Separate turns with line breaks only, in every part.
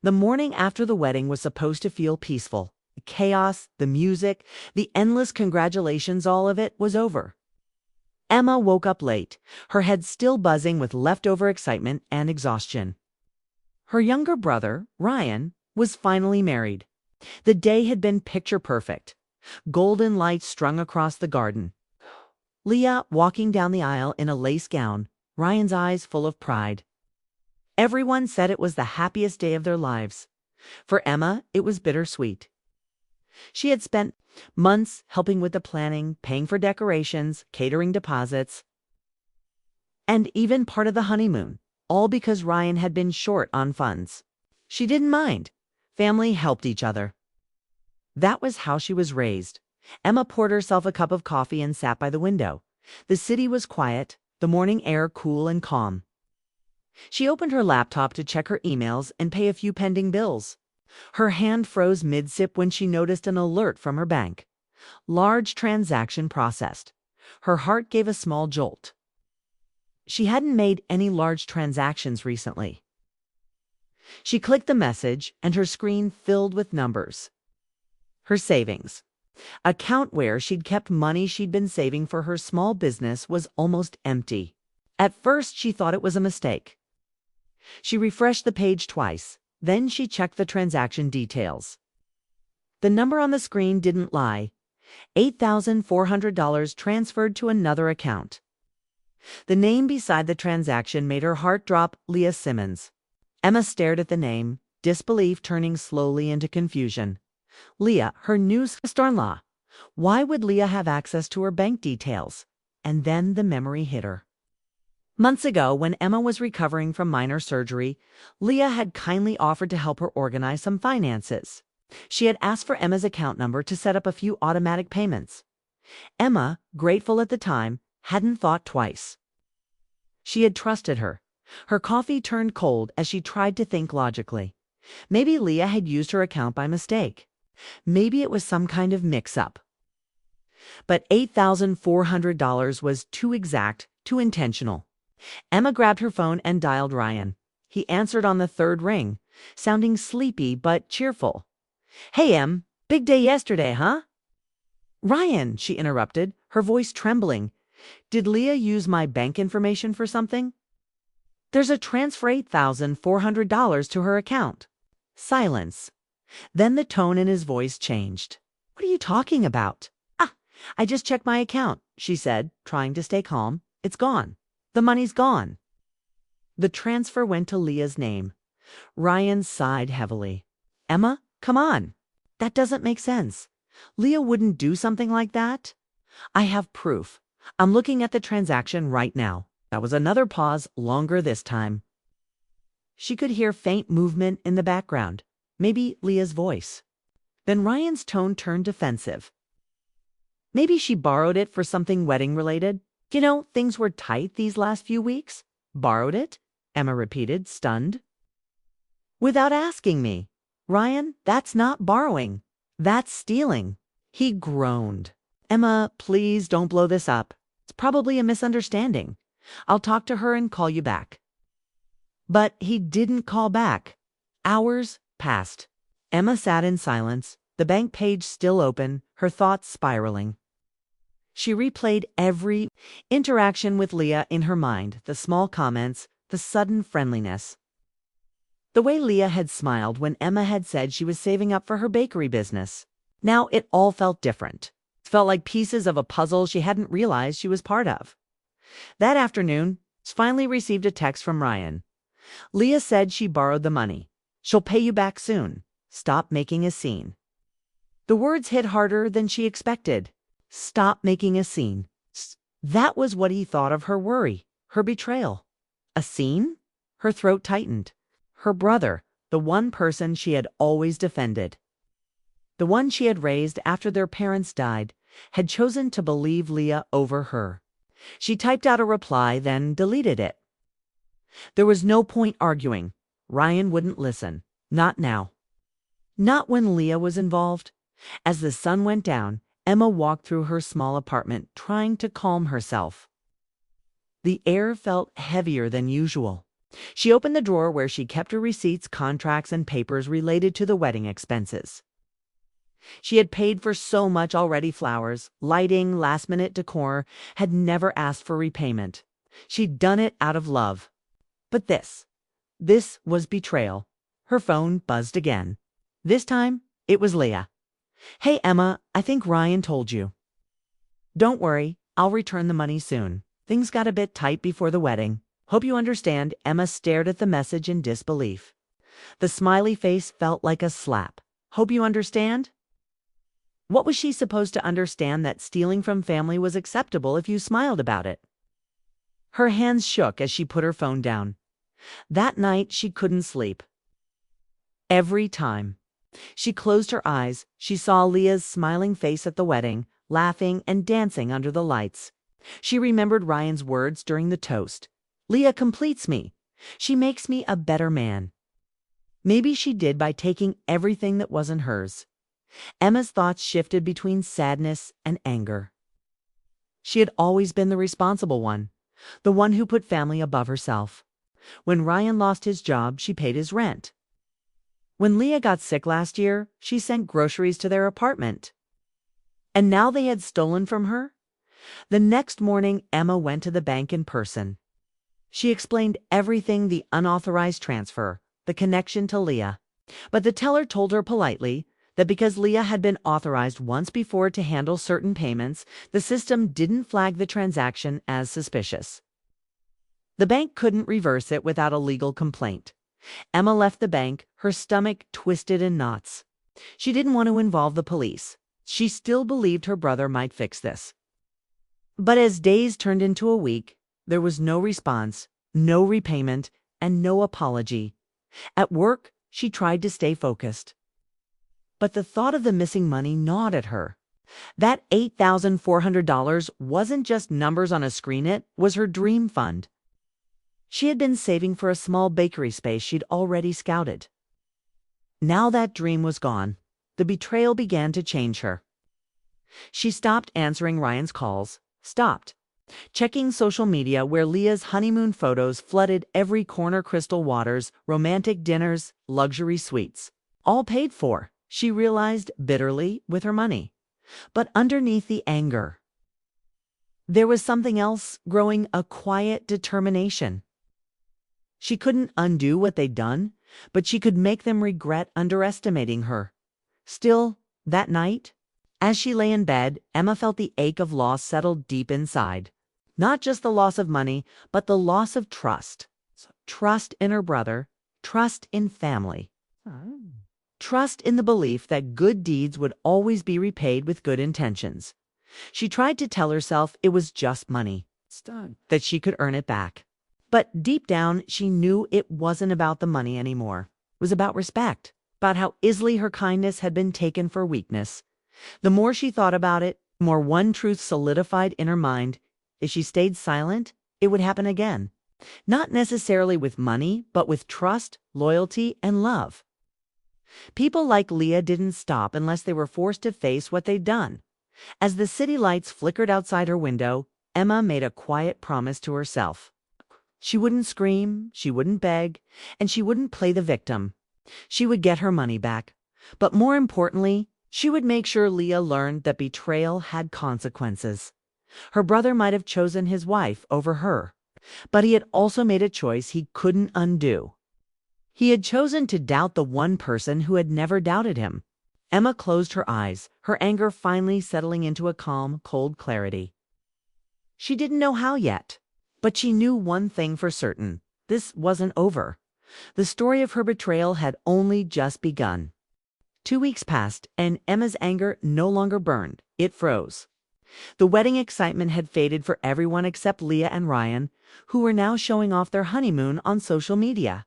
The morning after the wedding was supposed to feel peaceful. The chaos, the music, the endless congratulations, all of it was over. Emma woke up late, her head still buzzing with leftover excitement and exhaustion. Her younger brother, Ryan, was finally married. The day had been picture perfect. Golden lights strung across the garden. Leah walking down the aisle in a lace gown, Ryan's eyes full of pride. Everyone said it was the happiest day of their lives. For Emma, it was bittersweet. She had spent months helping with the planning, paying for decorations, catering deposits, and even part of the honeymoon, all because Ryan had been short on funds. She didn't mind. Family helped each other. That was how she was raised. Emma poured herself a cup of coffee and sat by the window. The city was quiet, the morning air cool and calm. She opened her laptop to check her emails and pay a few pending bills. Her hand froze mid-sip when she noticed an alert from her bank. Large transaction processed. Her heart gave a small jolt. She hadn't made any large transactions recently. She clicked the message, and her screen filled with numbers. Her savings account, where she'd kept money she'd been saving for her small business, was almost empty. At first, she thought it was a mistake. She refreshed the page twice. Then she checked the transaction details. The number on the screen didn't lie. $8,400 transferred to another account. The name beside the transaction made her heart drop. Leah Simmons. Emma stared at the name, disbelief turning slowly into confusion. Leah, her new sister-in-law. Why would Leah have access to her bank details? And then the memory hit her. Months ago, when Emma was recovering from minor surgery, Leah had kindly offered to help her organize some finances. She had asked for Emma's account number to set up a few automatic payments. Emma, grateful at the time, hadn't thought twice. She had trusted her. Her coffee turned cold as she tried to think logically. Maybe Leah had used her account by mistake. Maybe it was some kind of mix-up. But $8,400 was too exact, too intentional. Emma grabbed her phone and dialed Ryan. He answered on the third ring, sounding sleepy but cheerful. "Hey, Em, big day yesterday, huh?" "Ryan," she interrupted, her voice trembling. "Did Leah use my bank information for something?" "There's a transfer $8,400 to her account." Silence. Then the tone in his voice changed. "What are you talking about?" I just checked my account," she said, trying to stay calm. "It's gone. The money's gone." The transfer went to Leah's name. Ryan sighed heavily. "Emma, come on. That doesn't make sense. Leah wouldn't do something like that." "I have proof. I'm looking at the transaction right now." That was another pause, longer this time. She could hear faint movement in the background, maybe Leah's voice. Then Ryan's tone turned defensive. "Maybe she borrowed it for something wedding-related. You know, things were tight these last few weeks." "Borrowed it?" Emma repeated, stunned. "Without asking me." "Ryan, that's not borrowing. That's stealing." He groaned. "Emma, please don't blow this up. It's probably a misunderstanding. I'll talk to her and call you back." But he didn't call back. Hours passed. Emma sat in silence, the bank page still open, her thoughts spiraling. She replayed every interaction with Leah in her mind, the small comments, the sudden friendliness. The way Leah had smiled when Emma had said she was saving up for her bakery business. Now it all felt different. It felt like pieces of a puzzle she hadn't realized she was part of. That afternoon, she finally received a text from Ryan. Leah said she borrowed the money. "She'll pay you back soon. Stop making a scene." The words hit harder than she expected. Stop making a scene. That was what he thought of her worry, her betrayal. A scene? Her throat tightened. Her brother, the one person she had always defended, the one she had raised after their parents died, had chosen to believe Leah over her. She typed out a reply, then deleted it. There was no point arguing. Ryan wouldn't listen. Not now. Not when Leah was involved. As the sun went down, Emma walked through her small apartment, trying to calm herself. The air felt heavier than usual. She opened the drawer where she kept her receipts, contracts, and papers related to the wedding expenses. She had paid for so much already: flowers, lighting, last-minute decor, had never asked for repayment. She'd done it out of love. But this was betrayal. Her phone buzzed again. This time, it was Leah. "Hey, Emma, I think Ryan told you." "Don't worry, I'll return the money soon. Things got a bit tight before the wedding. Hope you understand." Emma stared at the message in disbelief. The smiley face felt like a slap. Hope you understand? What was she supposed to understand? That stealing from family was acceptable if you smiled about it? Her hands shook as she put her phone down. That night, she couldn't sleep. Every time she closed her eyes, she saw Leah's smiling face at the wedding, laughing and dancing under the lights. She remembered Ryan's words during the toast. "Leah completes me. She makes me a better man." Maybe she did by taking everything that wasn't hers. Emma's thoughts shifted between sadness and anger. She had always been the responsible one, the one who put family above herself. When Ryan lost his job, she paid his rent. When Leah got sick last year, she sent groceries to their apartment. And now they had stolen from her? The next morning, Emma went to the bank in person. She explained everything: the unauthorized transfer, the connection to Leah. But the teller told her politely that because Leah had been authorized once before to handle certain payments, the system didn't flag the transaction as suspicious. The bank couldn't reverse it without a legal complaint. Emma left the bank, her stomach twisted in knots. She didn't want to involve the police. She still believed her brother might fix this. But as days turned into a week, there was no response, no repayment, and no apology. At work, she tried to stay focused. But the thought of the missing money gnawed at her. That $8,400 wasn't just numbers on a screen, it was her dream fund. She had been saving for a small bakery space she'd already scouted. Now that dream was gone. The betrayal began to change her. She stopped answering Ryan's calls, stopped checking social media where Leah's honeymoon photos flooded every corner: crystal waters, romantic dinners, luxury suites. All paid for, she realized bitterly, with her money. But underneath the anger, there was something else growing: a quiet determination. She couldn't undo what they'd done, but she could make them regret underestimating her. Still, that night, as she lay in bed, Emma felt the ache of loss settle deep inside. Not just the loss of money, but the loss of trust. Trust in her brother, trust in family. Trust in the belief that good deeds would always be repaid with good intentions. She tried to tell herself it was just money, that she could earn it back. But deep down, she knew it wasn't about the money anymore. It was about respect, about how easily her kindness had been taken for weakness. The more she thought about it, the more one truth solidified in her mind: if she stayed silent, it would happen again. Not necessarily with money, but with trust, loyalty, and love. People like Leah didn't stop unless they were forced to face what they'd done. As the city lights flickered outside her window, Emma made a quiet promise to herself. She wouldn't scream, she wouldn't beg, and she wouldn't play the victim. She would get her money back. But more importantly, she would make sure Leah learned that betrayal had consequences. Her brother might have chosen his wife over her, but he had also made a choice he couldn't undo. He had chosen to doubt the one person who had never doubted him. Emma closed her eyes, her anger finally settling into a calm, cold clarity. She didn't know how yet, but she knew one thing for certain: this wasn't over. The story of her betrayal had only just begun. 2 weeks passed, and Emma's anger no longer burned, it froze. The wedding excitement had faded for everyone except Leah and Ryan, who were now showing off their honeymoon on social media.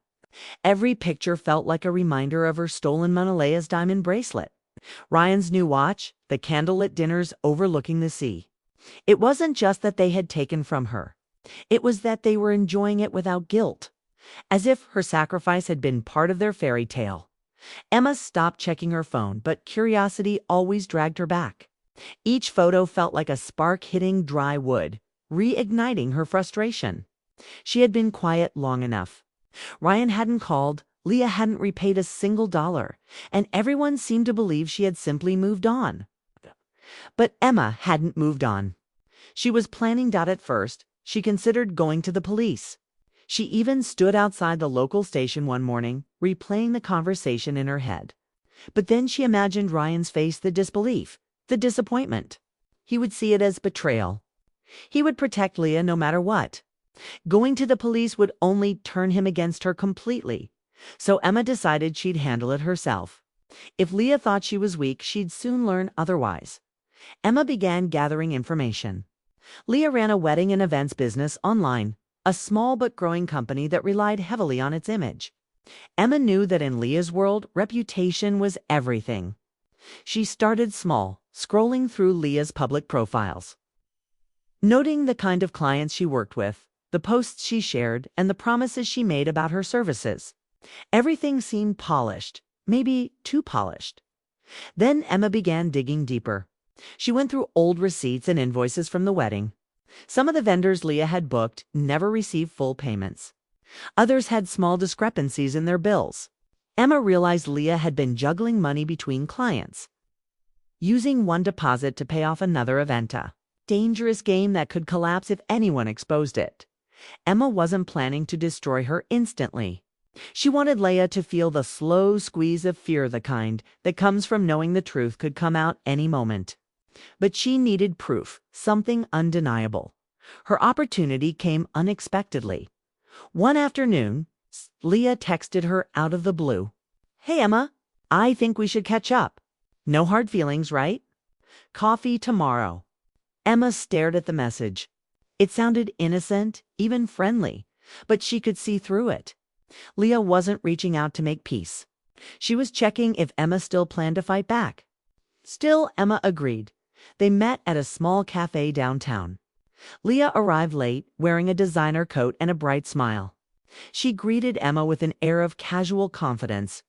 Every picture felt like a reminder of her stolen Manalea's diamond bracelet, Ryan's new watch, the candlelit dinners overlooking the sea. It wasn't just that they had taken from her. It was that they were enjoying it without guilt, as if her sacrifice had been part of their fairy tale. Emma stopped checking her phone, but curiosity always dragged her back. Each photo felt like a spark hitting dry wood, reigniting her frustration. She had been quiet long enough. Ryan hadn't called, Leah hadn't repaid a single dollar, and everyone seemed to believe she had simply moved on. But Emma hadn't moved on. She was planning that at first. She considered going to the police. She even stood outside the local station one morning, replaying the conversation in her head. But then she imagined Ryan's face, the disbelief, the disappointment. He would see it as betrayal. He would protect Leah no matter what. Going to the police would only turn him against her completely. So Emma decided she'd handle it herself. If Leah thought she was weak, she'd soon learn otherwise. Emma began gathering information. Leah ran a wedding and events business online, a small but growing company that relied heavily on its image. Emma knew that in Leah's world, reputation was everything. She started small, scrolling through Leah's public profiles, noting the kind of clients she worked with, the posts she shared, and the promises she made about her services. Everything seemed polished, maybe too polished. Then Emma began digging deeper. She went through old receipts and invoices from the wedding. Some of the vendors Leah had booked never received full payments. Others had small discrepancies in their bills. Emma realized Leah had been juggling money between clients, using one deposit to pay off another event. A dangerous game that could collapse if anyone exposed it. Emma wasn't planning to destroy her instantly. She wanted Leah to feel the slow squeeze of fear, the kind that comes from knowing the truth could come out any moment. But she needed proof, something undeniable. Her opportunity came unexpectedly. One afternoon, Leah texted her out of the blue. "Hey Emma, I think we should catch up. No hard feelings, right? Coffee tomorrow." Emma stared at the message. It sounded innocent, even friendly, but she could see through it. Leah wasn't reaching out to make peace. She was checking if Emma still planned to fight back. Still, Emma agreed. They met at a small cafe downtown. Leah arrived late, wearing a designer coat and a bright smile. She greeted Emma with an air of casual confidence,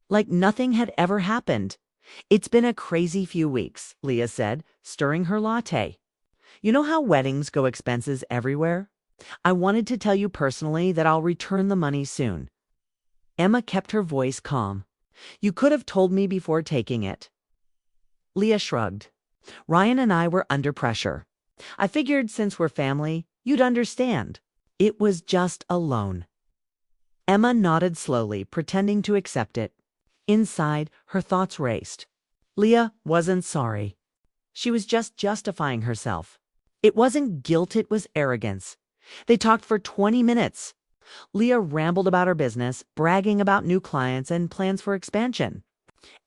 like nothing had ever happened. "It's been a crazy few weeks," Leah said, stirring her latte. "You know how weddings go, expenses everywhere? I wanted to tell you personally that I'll return the money soon." Emma kept her voice calm. "You could have told me before taking it." Leah shrugged. "Ryan and I were under pressure. I figured since we're family, you'd understand. It was just a loan." Emma nodded slowly, pretending to accept it. Inside, her thoughts raced. Leah wasn't sorry. She was just justifying herself. It wasn't guilt, it was arrogance. They talked for 20 minutes. Leah rambled about her business, bragging about new clients and plans for expansion.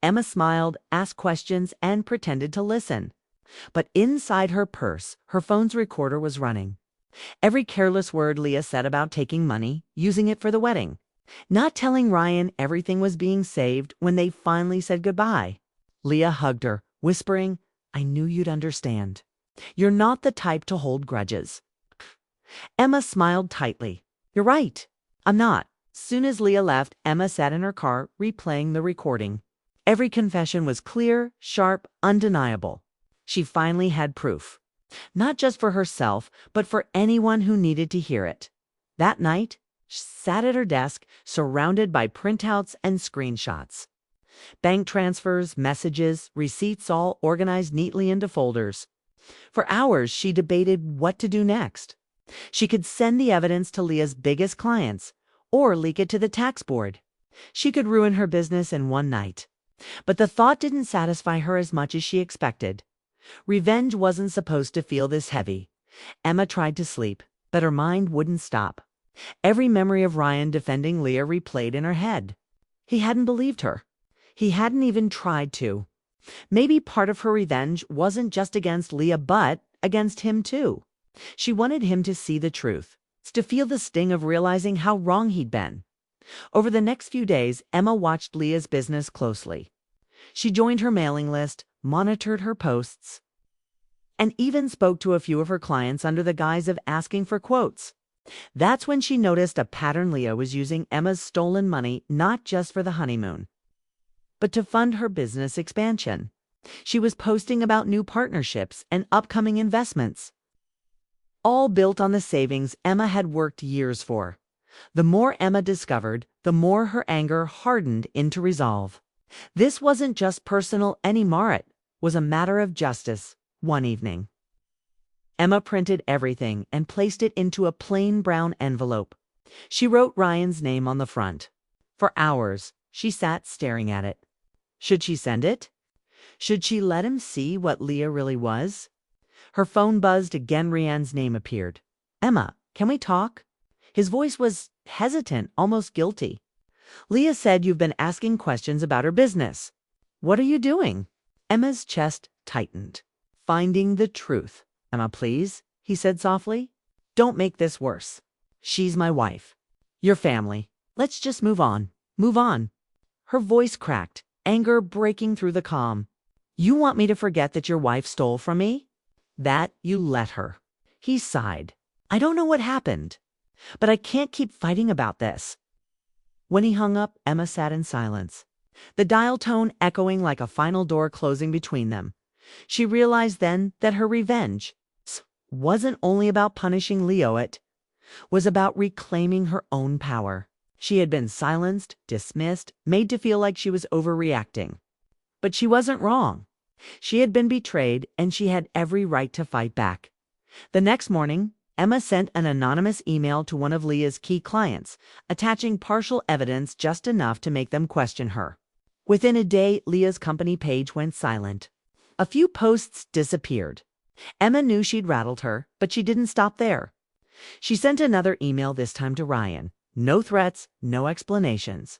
Emma smiled, asked questions, and pretended to listen. But inside her purse, her phone's recorder was running. Every careless word Leah said about taking money, using it for the wedding, not telling Ryan everything was being saved when they finally said goodbye. Leah hugged her, whispering, "I knew you'd understand. You're not the type to hold grudges." Emma smiled tightly. "You're right. I'm not." Soon as Leah left, Emma sat in her car, replaying the recording. Every confession was clear, sharp, undeniable. She finally had proof. Not just for herself, but for anyone who needed to hear it. That night, she sat at her desk, surrounded by printouts and screenshots. Bank transfers, messages, receipts all organized neatly into folders. For hours, she debated what to do next. She could send the evidence to Leah's biggest clients, or leak it to the tax board. She could ruin her business in one night. But the thought didn't satisfy her as much as she expected. Revenge wasn't supposed to feel this heavy. Emma tried to sleep, but her mind wouldn't stop. Every memory of Ryan defending Leah replayed in her head. He hadn't believed her. He hadn't even tried to. Maybe part of her revenge wasn't just against Leah, but against him too. She wanted him to see the truth, to feel the sting of realizing how wrong he'd been. Over the next few days, Emma watched Leah's business closely. She joined her mailing list, monitored her posts, and even spoke to a few of her clients under the guise of asking for quotes. That's when she noticed a pattern. Leah was using Emma's stolen money not just for the honeymoon, but to fund her business expansion. She was posting about new partnerships and upcoming investments, all built on the savings Emma had worked years for. The more Emma discovered, the more her anger hardened into resolve. This wasn't just personal anymore, it was a matter of justice. One evening, Emma printed everything and placed it into a plain brown envelope. She wrote Ryan's name on the front. For hours, she sat staring at it. Should she send it? Should she let him see what Leah really was? Her phone buzzed again. Ryan's name appeared. Emma, can we talk? His voice was hesitant, almost guilty. Leah said you've been asking questions about her business. What are you doing? Emma's chest tightened. Finding the truth. Emma, please, he said softly. Don't make this worse. She's my wife. Your family. Let's just move on. Move on. Her voice cracked, anger breaking through the calm. You want me to forget that your wife stole from me? That you let her. He sighed. I don't know what happened, but I can't keep fighting about this. When he hung up, Emma sat in silence, the dial tone echoing like a final door closing between them. She realized then that her revenge wasn't only about punishing Leo, it was about reclaiming her own power. She had been silenced, dismissed, made to feel like she was overreacting. But she wasn't wrong. She had been betrayed, and she had every right to fight back. The next morning, Emma sent an anonymous email to one of Leah's key clients, attaching partial evidence just enough to make them question her. Within a day, Leah's company page went silent. A few posts disappeared. Emma knew she'd rattled her, but she didn't stop there. She sent another email, this time to Ryan. No threats, no explanations.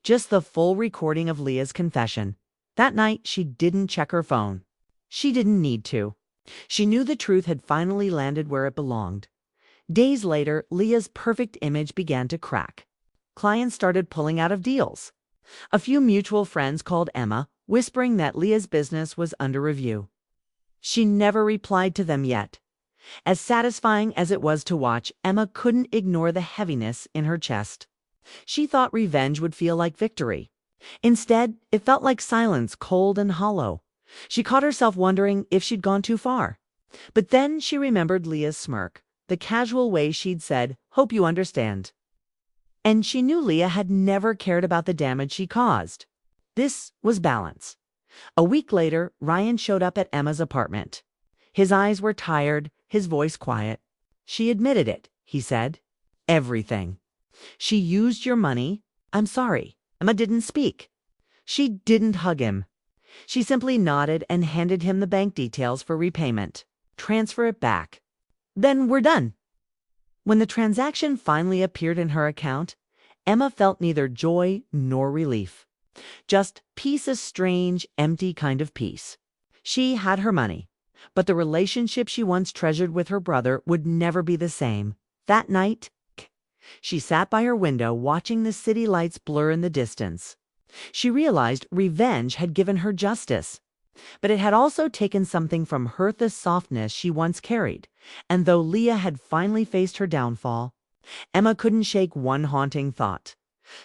Just the full recording of Leah's confession. That night, she didn't check her phone. She didn't need to. She knew the truth had finally landed where it belonged. Days later, Leah's perfect image began to crack. Clients started pulling out of deals. A few mutual friends called Emma, whispering that Leah's business was under review. She never replied to them yet. As satisfying as it was to watch, Emma couldn't ignore the heaviness in her chest. She thought revenge would feel like victory. Instead, it felt like silence, cold and hollow. She caught herself wondering if she'd gone too far. But then she remembered Leah's smirk, the casual way she'd said, "Hope you understand." And she knew Leah had never cared about the damage she caused. This was balance. A week later, Ryan showed up at Emma's apartment. His eyes were tired, his voice quiet. She admitted it, he said. Everything. She used your money. I'm sorry. Emma didn't speak. She didn't hug him. She simply nodded and handed him the bank details for repayment. Transfer it back. Then we're done. When the transaction finally appeared in her account, Emma felt neither joy nor relief. Just peace, a strange, empty kind of peace. She had her money, but the relationship she once treasured with her brother would never be the same. That night, she sat by her window watching the city lights blur in the distance. She realized revenge had given her justice, but it had also taken something from her, the softness she once carried. And though Leah had finally faced her downfall, Emma couldn't shake one haunting thought.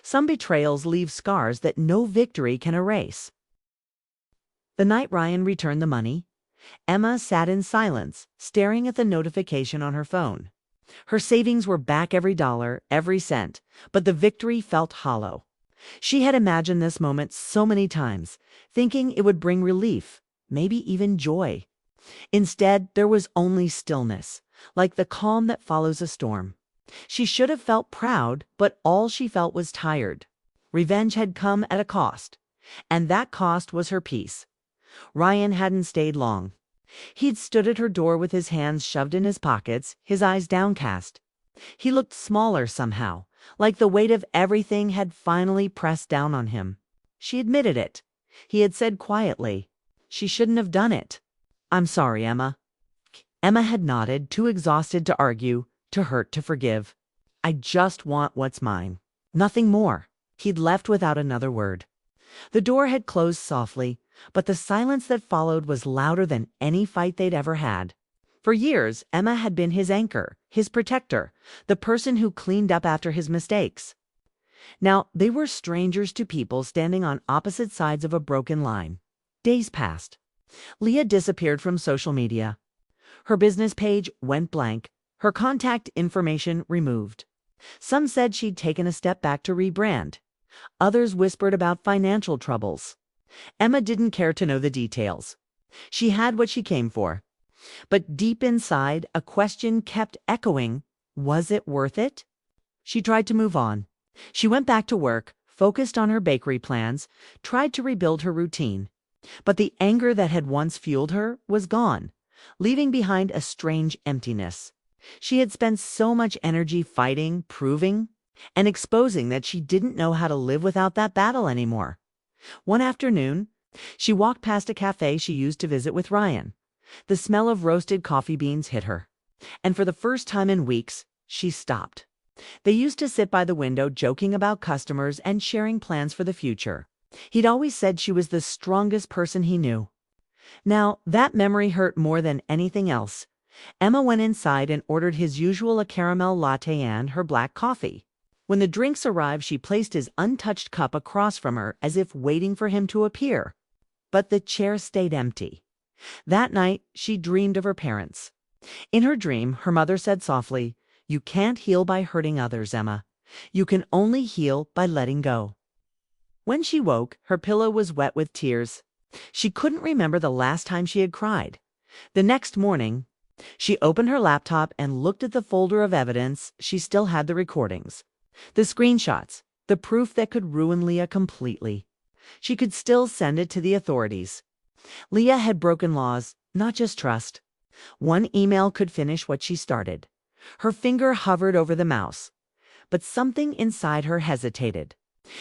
Some betrayals leave scars that no victory can erase. The night Ryan returned the money, Emma sat in silence, staring at the notification on her phone. Her savings were back, every dollar, every cent, but the victory felt hollow. She had imagined this moment so many times, thinking it would bring relief, maybe even joy. Instead, there was only stillness, like the calm that follows a storm. She should have felt proud, but all she felt was tired. Revenge had come at a cost, and that cost was her peace. Ryan hadn't stayed long. He'd stood at her door with his hands shoved in his pockets, his eyes downcast. He looked smaller somehow, like the weight of everything had finally pressed down on him. She admitted it. He had said quietly, "She shouldn't have done it." "I'm sorry, Emma." Emma had nodded, too exhausted to argue, to hurt, to forgive. "I just want what's mine. Nothing more." He'd left without another word. The door had closed softly, but the silence that followed was louder than any fight they'd ever had. For years, Emma had been his anchor, his protector, the person who cleaned up after his mistakes. Now they were strangers to people, standing on opposite sides of a broken line. Days passed. Leah disappeared from social media. Her business page went blank, her contact information removed. Some said she'd taken a step back to rebrand. Others whispered about financial troubles. Emma didn't care to know the details. She had what she came for. But deep inside, a question kept echoing. Was it worth it? She tried to move on. She went back to work, focused on her bakery plans, tried to rebuild her routine. But the anger that had once fueled her was gone, leaving behind a strange emptiness. She had spent so much energy fighting, proving, and exposing that she didn't know how to live without that battle anymore. One afternoon, she walked past a cafe she used to visit with Ryan. The smell of roasted coffee beans hit her, and for the first time in weeks, she stopped. They used to sit by the window joking about customers and sharing plans for the future. He'd always said she was the strongest person he knew. Now, that memory hurt more than anything else. Emma went inside and ordered his usual a caramel latte and her black coffee. When the drinks arrived, she placed his untouched cup across from her as if waiting for him to appear. But the chair stayed empty. That night, she dreamed of her parents. In her dream, her mother said softly, "You can't heal by hurting others, Emma. You can only heal by letting go." When she woke, her pillow was wet with tears. She couldn't remember the last time she had cried. The next morning, she opened her laptop and looked at the folder of evidence. She still had the recordings, the screenshots, the proof that could ruin Leah completely. She could still send it to the authorities. Leah had broken laws, not just trust. One email could finish what she started. Her finger hovered over the mouse. But something inside her hesitated.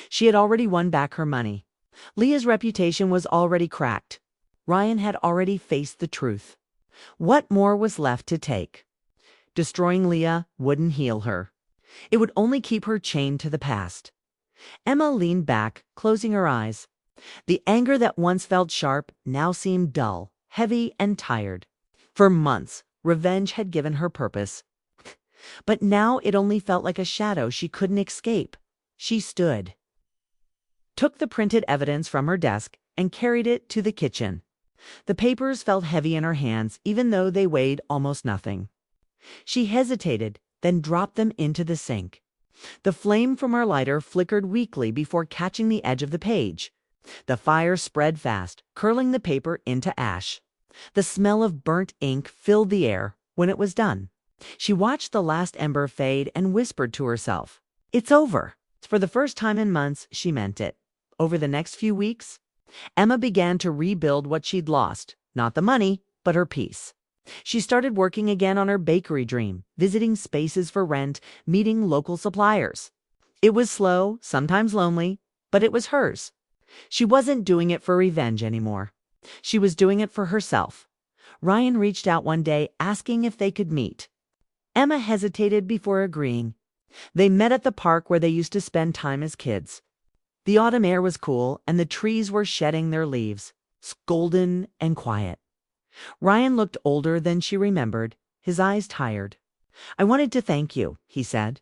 She had already won back her money. Leah's reputation was already cracked. Ryan had already faced the truth. What more was left to take? Destroying Leah wouldn't heal her. It would only keep her chained to the past. Emma leaned back, closing her eyes. The anger that once felt sharp now seemed dull, heavy, and tired. For months, revenge had given her purpose. But now it only felt like a shadow she couldn't escape. She stood, took the printed evidence from her desk, and carried it to the kitchen. The papers felt heavy in her hands, even though they weighed almost nothing. She hesitated, then dropped them into the sink. The flame from her lighter flickered weakly before catching the edge of the page. The fire spread fast, curling the paper into ash. The smell of burnt ink filled the air when it was done. She watched the last ember fade and whispered to herself, "It's over." For the first time in months, she meant it. Over the next few weeks, Emma began to rebuild what she'd lost, not the money, but her peace. She started working again on her bakery dream, visiting spaces for rent, meeting local suppliers. It was slow, sometimes lonely, but it was hers. She wasn't doing it for revenge anymore. She was doing it for herself. Ryan reached out one day, asking if they could meet. Emma hesitated before agreeing. They met at the park where they used to spend time as kids. The autumn air was cool, and the trees were shedding their leaves, golden and quiet. Ryan looked older than she remembered, his eyes tired. "I wanted to thank you," he said,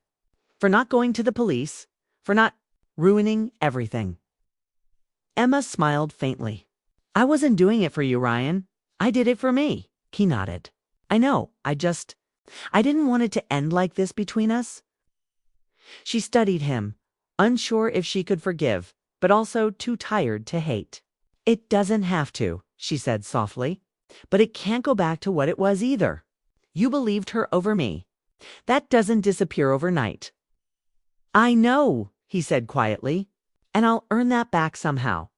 "for not going to the police, for not ruining everything." Emma smiled faintly. "I wasn't doing it for you, Ryan. I did it for me." He nodded. "I know, I didn't want it to end like this between us." She studied him, unsure if she could forgive, but also too tired to hate. "It doesn't have to," she said softly, "but it can't go back to what it was either. You believed her over me. That doesn't disappear overnight." "I know," he said quietly, "and I'll earn that back somehow."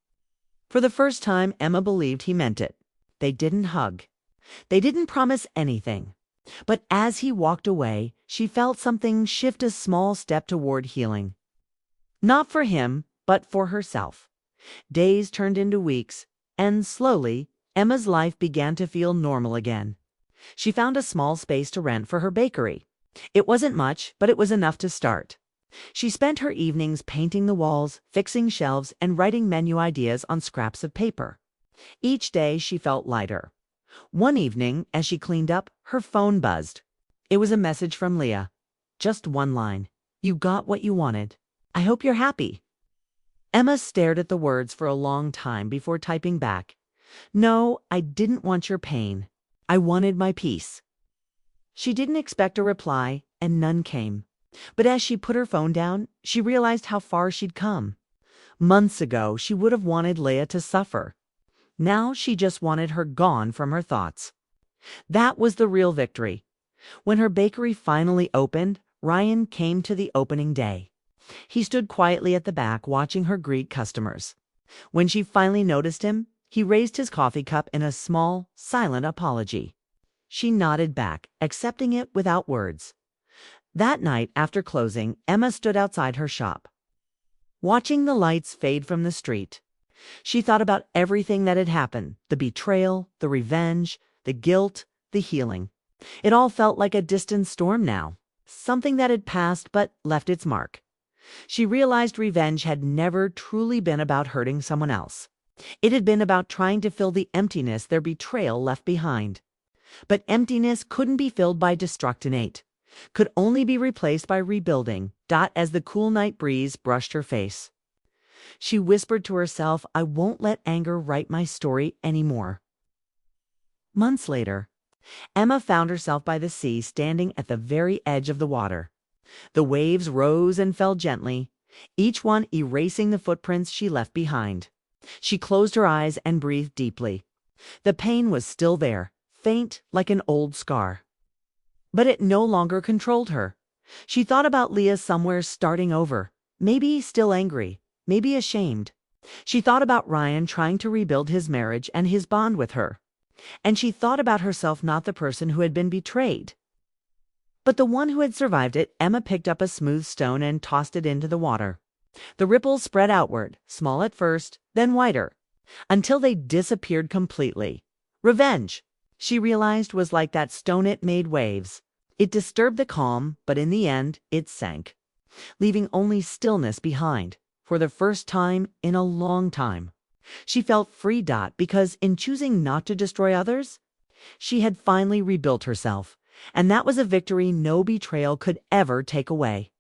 For the first time, Emma believed he meant it. They didn't hug. They didn't promise anything. But as he walked away, she felt something shift a small step toward healing. Not for him, but for herself. Days turned into weeks, and slowly, Emma's life began to feel normal again. She found a small space to rent for her bakery. It wasn't much, but it was enough to start. She spent her evenings painting the walls, fixing shelves, and writing menu ideas on scraps of paper. Each day she felt lighter. One evening, as she cleaned up, her phone buzzed. It was a message from Leah. Just one line. "You got what you wanted. I hope you're happy." Emma stared at the words for a long time before typing back, "No, I didn't want your pain. I wanted my peace." She didn't expect a reply, and none came. But as she put her phone down, she realized how far she'd come. Months ago, she would have wanted Leah to suffer. Now she just wanted her gone from her thoughts. That was the real victory. When her bakery finally opened, Ryan came to the opening day. He stood quietly at the back watching her greet customers. When she finally noticed him, he raised his coffee cup in a small, silent apology. She nodded back, accepting it without words. That night, after closing, Emma stood outside her shop, watching the lights fade from the street. She thought about everything that had happened, the betrayal, the revenge, the guilt, the healing. It all felt like a distant storm now, something that had passed but left its mark. She realized revenge had never truly been about hurting someone else. It had been about trying to fill the emptiness their betrayal left behind. But emptiness couldn't be filled by destructinate, could only be replaced by rebuilding. As the cool night breeze brushed her face, she whispered to herself, "I won't let anger write my story anymore." Months later, Emma found herself by the sea, standing at the very edge of the water. The waves rose and fell gently, each one erasing the footprints she left behind. She closed her eyes and breathed deeply. The pain was still there, faint like an old scar. But it no longer controlled her. She thought about Leah somewhere starting over, maybe still angry, maybe ashamed. She thought about Ryan trying to rebuild his marriage and his bond with her. And she thought about herself, not the person who had been betrayed, but the one who had survived it. Emma picked up a smooth stone and tossed it into the water. The ripples spread outward, small at first, then wider, until they disappeared completely. Revenge, she realized, was like that stone. It made waves. It disturbed the calm, but in the end, it sank, leaving only stillness behind, for the first time in a long time. She felt free. Because in choosing not to destroy others, she had finally rebuilt herself, and that was a victory no betrayal could ever take away.